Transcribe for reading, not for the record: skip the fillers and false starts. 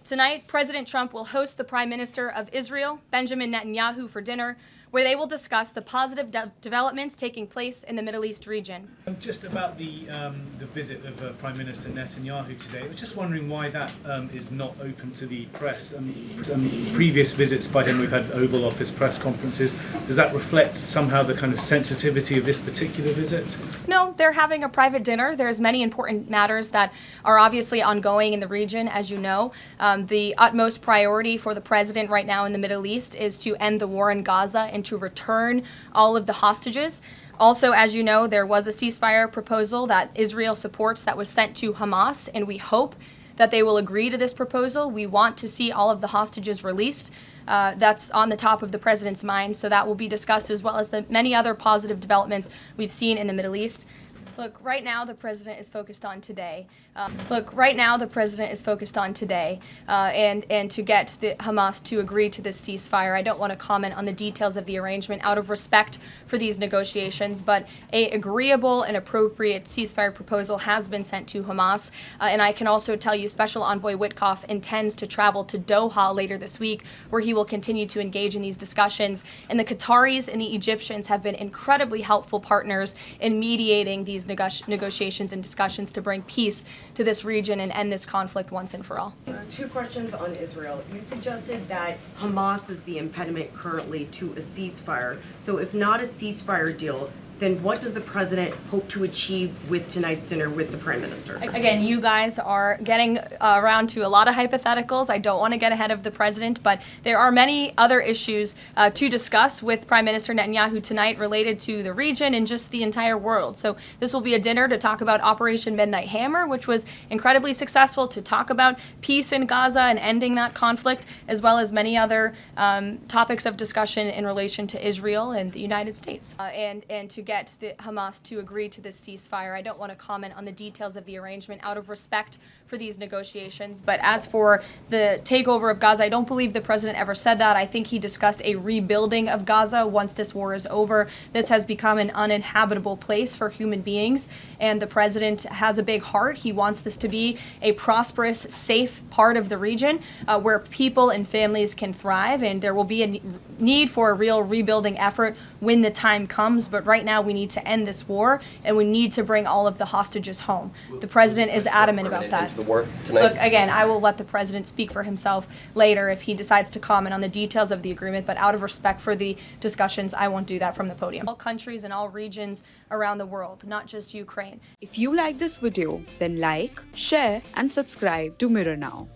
Tonight, President Trump will host the Prime Minister of Israel, Benjamin Netanyahu, for dinner, where they will discuss the positive developments taking place in the Middle East region. Just about the visit of Prime Minister Netanyahu today, I was just wondering why that is not open to the press. Previous visits by him, we've had Oval Office press conferences. Does that reflect somehow the kind of sensitivity of this particular visit? No, they're having a private dinner. There's many important matters that are obviously ongoing in the region, as you know. The utmost priority for the president right now in the Middle East is to end the war in Gaza and to return all of the hostages. Also, as you know, there was a ceasefire proposal that Israel supports that was sent to Hamas, and we hope that they will agree to this proposal. We want to see all of the hostages released. That's on the top of the president's mind, so that will be discussed, as well as the many other positive developments we've seen in the Middle East. Look, right now the president is focused on today. And to get the Hamas to agree to this ceasefire. I don't want to comment on the details of the arrangement out of respect for these negotiations, but an agreeable and appropriate ceasefire proposal has been sent to Hamas. And I can also tell you Special Envoy Witkoff intends to travel to Doha later this week, where he will continue to engage in these discussions. And the Qataris and the Egyptians have been incredibly helpful partners in mediating these negotiations and discussions to bring peace to this region and end this conflict once and for all. Two questions on Israel. You suggested that Hamas is the impediment currently to a ceasefire. So if not a ceasefire deal, then what does the president hope to achieve with tonight's dinner with the prime minister? Again, you guys are getting around to a lot of hypotheticals. I don't want to get ahead of the president, but there are many other issues to discuss with Prime Minister Netanyahu tonight related to the region and just the entire world. So this will be a dinner to talk about Operation Midnight Hammer, which was incredibly successful, to talk about peace in Gaza and ending that conflict, as well as many other topics of discussion in relation to Israel and the United States. And to get the Hamas to agree to this ceasefire. I don't want to comment on the details of the arrangement out of respect for these negotiations. But as for the takeover of Gaza, I don't believe the president ever said that. I think he discussed a rebuilding of Gaza once this war is over. This has become an uninhabitable place for human beings, and the president has a big heart. He wants this to be a prosperous, safe part of the region where people and families can thrive, and there will be a need for a real rebuilding effort when the time comes. But right now we need to end this war, and we need to bring all of the hostages home. The president is adamant about that. The war tonight? Look, again, I will let the president speak for himself later if he decides to comment on the details of the agreement, but out of respect for the discussions, I won't do that from the podium. All countries and all regions around the world, not just Ukraine. If you like this video, then like, share and subscribe to Mirror Now.